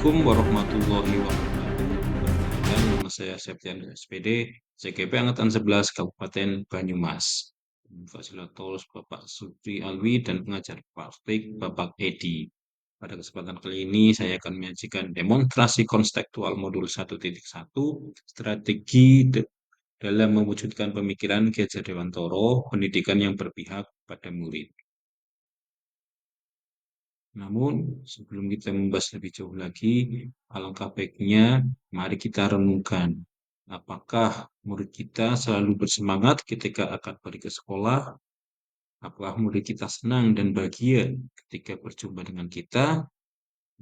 Assalamualaikum warahmatullahi wabarakatuh. Perkenalkan, nama saya Septian SPD, CGP Angkatan 11 Kabupaten Banyumas. Fasilitator Bapak Supri Alwi dan pengajar praktik Bapak Edi. Pada kesempatan kali ini saya akan menyajikan demonstrasi konstekstual modul 1.1 strategi dalam mewujudkan pemikiran Ki Hajar Dewantara, pendidikan yang berpihak pada murid. Namun, sebelum kita membahas lebih jauh lagi, alangkah baiknya mari kita renungkan. Apakah murid kita selalu bersemangat ketika akan pergi ke sekolah? Apakah murid kita senang dan bahagia ketika berjumpa dengan kita?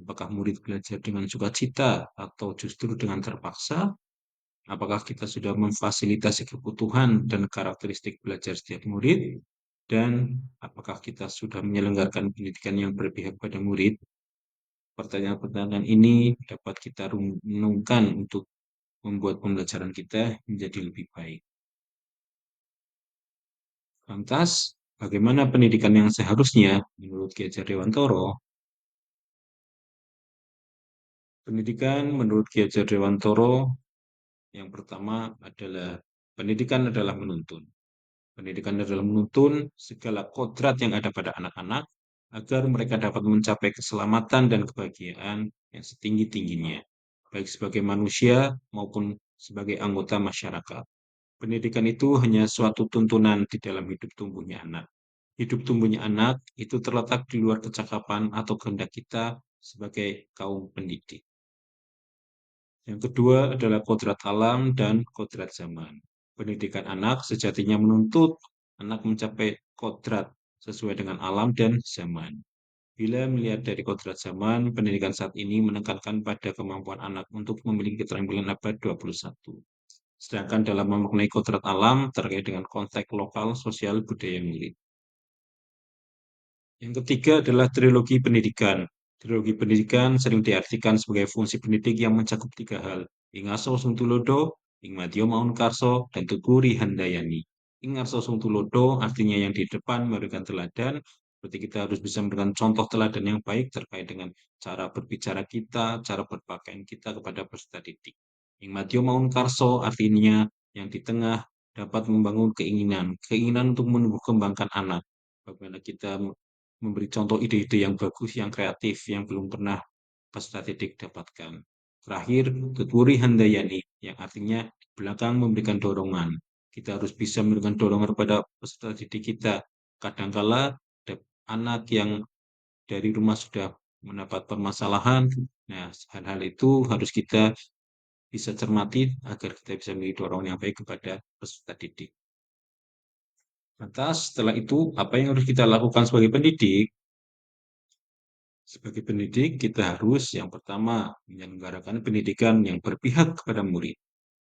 Apakah murid belajar dengan sukacita atau justru dengan terpaksa? Apakah kita sudah memfasilitasi kebutuhan dan karakteristik belajar setiap murid? Dan apakah kita sudah menyelenggarakan pendidikan yang berpihak pada murid? Pertanyaan-pertanyaan ini dapat kita renungkan untuk membuat pembelajaran kita menjadi lebih baik. Lantas, bagaimana pendidikan yang seharusnya menurut Ki Hajar Dewantara? Pendidikan menurut Ki Hajar Dewantara yang pertama adalah pendidikan adalah menuntun. Pendidikan adalah menuntun segala kodrat yang ada pada anak-anak agar mereka dapat mencapai keselamatan dan kebahagiaan yang setinggi-tingginya, baik sebagai manusia maupun sebagai anggota masyarakat. Pendidikan itu hanya suatu tuntunan di dalam hidup tumbuhnya anak. Hidup tumbuhnya anak itu terletak di luar kecakapan atau kehendak kita sebagai kaum pendidik. Yang kedua adalah kodrat alam dan kodrat zaman. Pendidikan anak sejatinya menuntut anak mencapai kodrat sesuai dengan alam dan zaman. Bila melihat dari kodrat zaman, pendidikan saat ini menekankan pada kemampuan anak untuk memiliki keterampilan abad 21. Sedangkan dalam memaknai kodrat alam terkait dengan konteks lokal, sosial, budaya murid. Yang ketiga adalah trilogi pendidikan. Trilogi pendidikan sering diartikan sebagai fungsi pendidik yang mencakup tiga hal. Ing aso sung tulodo, ing madya maun karso, dan tuturi handayani. Ing arso sung tulodo artinya yang di depan memberikan teladan. Berarti kita harus bisa memberikan contoh teladan yang baik terkait dengan cara berbicara kita, cara berpakaian kita kepada peserta didik. Ing madya maun karso artinya yang di tengah dapat membangun keinginan, keinginan untuk menumbuh kembangkan anak. Bagaimana kita memberi contoh ide-ide yang bagus, yang kreatif, yang belum pernah peserta didik dapatkan. Terakhir, tuturi handayani, yang artinya di belakang memberikan dorongan. Kita harus bisa memberikan dorongan kepada peserta didik kita. Kadangkala ada anak yang dari rumah sudah mendapat permasalahan, nah hal-hal itu harus kita bisa cermati agar kita bisa memberi dorongan yang baik kepada peserta didik. Lantas, setelah itu, apa yang harus kita lakukan sebagai pendidik? Sebagai pendidik, kita harus yang pertama menyelenggarakan pendidikan yang berpihak kepada murid.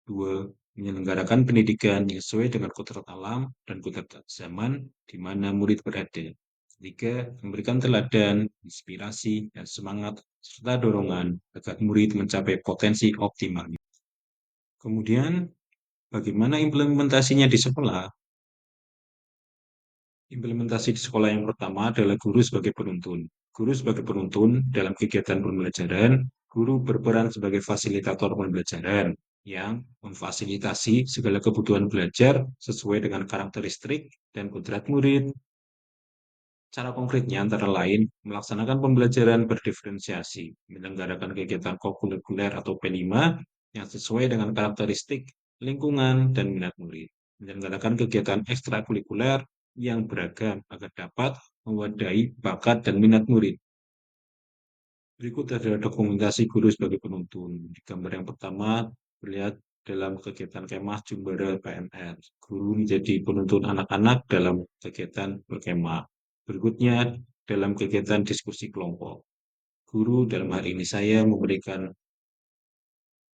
Dua, menyelenggarakan pendidikan yang sesuai dengan kodrat alam dan kodrat zaman di mana murid berada. Tiga, memberikan teladan, inspirasi, dan semangat serta dorongan agar murid mencapai potensi optimalnya. Kemudian, bagaimana implementasinya di sekolah? Implementasi di sekolah yang pertama adalah guru sebagai penuntun. Guru sebagai penuntun dalam kegiatan pembelajaran, guru berperan sebagai fasilitator pembelajaran yang memfasilitasi segala kebutuhan belajar sesuai dengan karakteristik dan kodrat murid. Cara konkretnya antara lain melaksanakan pembelajaran berdiferensiasi, menyelenggarakan kegiatan kokurikuler atau P5 yang sesuai dengan karakteristik lingkungan dan minat murid, menyelenggarakan kegiatan ekstrakurikuler yang beragam agar dapat mewadahi bakat dan minat murid. Berikut adalah dokumentasi guru sebagai penuntun. Di gambar yang pertama terlihat dalam kegiatan kemah Jumbara PNR. Guru menjadi penuntun anak-anak dalam kegiatan berkemah. Berikutnya dalam kegiatan diskusi kelompok. Guru dalam hari ini saya memberikan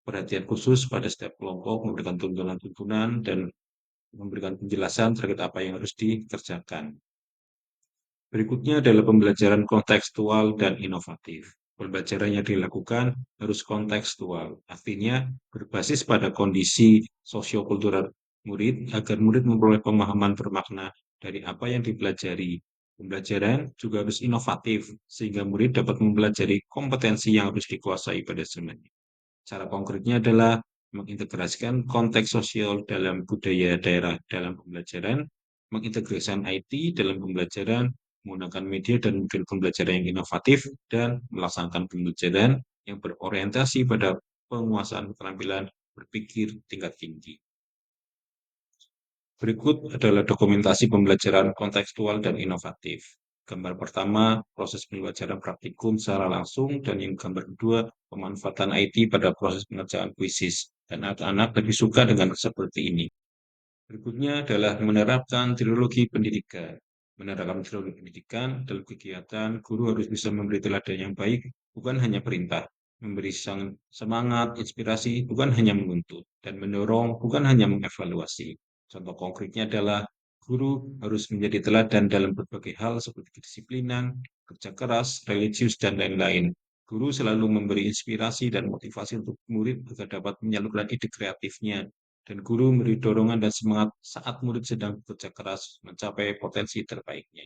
perhatian khusus pada setiap kelompok, memberikan tuntunan-tuntunan dan memberikan penjelasan terkait apa yang harus dikerjakan. Berikutnya adalah pembelajaran kontekstual dan inovatif. Pembelajaran yang dilakukan harus kontekstual, artinya berbasis pada kondisi sosiokultural murid agar murid memperoleh pemahaman bermakna dari apa yang dipelajari. Pembelajaran juga harus inovatif, sehingga murid dapat mempelajari kompetensi yang harus dikuasai pada zamannya. Cara konkretnya adalah mengintegrasikan konteks sosial dalam budaya daerah dalam pembelajaran, mengintegrasikan IT dalam pembelajaran, menggunakan media dan model pembelajaran yang inovatif, dan melaksanakan pembelajaran yang berorientasi pada penguasaan keterampilan berpikir tingkat tinggi. Berikut adalah dokumentasi pembelajaran kontekstual dan inovatif. Gambar pertama, proses pembelajaran praktikum secara langsung, dan yang gambar kedua, pemanfaatan IT pada proses pengerjaan kuisis. Dan anak-anak lebih suka dengan seperti ini. Berikutnya adalah menerapkan trilogi pendidikan. Menerapkan trilogi pendidikan dalam kegiatan, guru harus bisa memberi teladan yang baik, bukan hanya perintah. Memberi semangat, inspirasi, bukan hanya menuntut. Dan mendorong, bukan hanya mengevaluasi. Contoh konkretnya adalah guru harus menjadi teladan dalam berbagai hal seperti kedisiplinan, kerja keras, religius, dan lain-lain. Guru selalu memberi inspirasi dan motivasi untuk murid agar dapat menyalurkan ide kreatifnya, dan guru memberi dorongan dan semangat saat murid sedang bekerja keras mencapai potensi terbaiknya.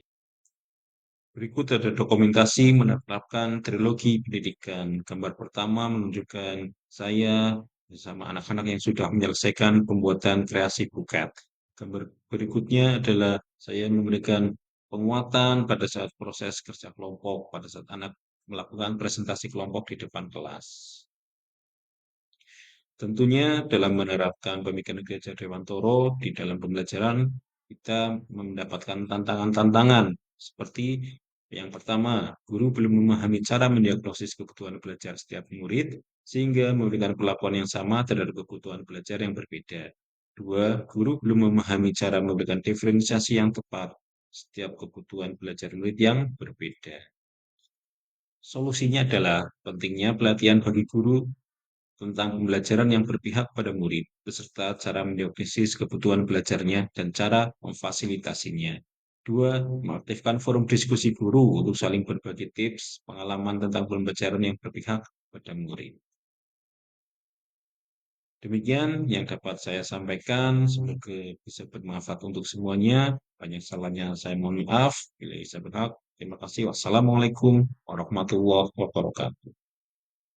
Berikut ada dokumentasi menerapkan trilogi pendidikan. Gambar pertama menunjukkan saya bersama anak-anak yang sudah menyelesaikan pembuatan kreasi buket. Gambar berikutnya adalah saya memberikan penguatan pada saat proses kerja kelompok, pada saat anak melakukan presentasi kelompok di depan kelas. Tentunya dalam menerapkan pemikiran Gereja Dewantoro di dalam pembelajaran, kita mendapatkan tantangan-tantangan seperti yang pertama, guru belum memahami cara mendiagnosis kebutuhan belajar setiap murid, sehingga memberikan perlakuan yang sama terhadap kebutuhan belajar yang berbeda. Dua, guru belum memahami cara memberikan diferensiasi yang tepat setiap kebutuhan belajar murid yang berbeda. Solusinya adalah pentingnya pelatihan bagi guru tentang pembelajaran yang berpihak pada murid, beserta cara mendiagnosis kebutuhan belajarnya dan cara memfasilitasinya. Dua, mengaktifkan forum diskusi guru untuk saling berbagi tips, pengalaman tentang pembelajaran yang berpihak pada murid. Demikian yang dapat saya sampaikan, semoga bisa bermanfaat untuk semuanya. Banyak salahnya saya mohon maaf. Bila saya berhak, terima kasih. Wassalamualaikum warahmatullahi wabarakatuh.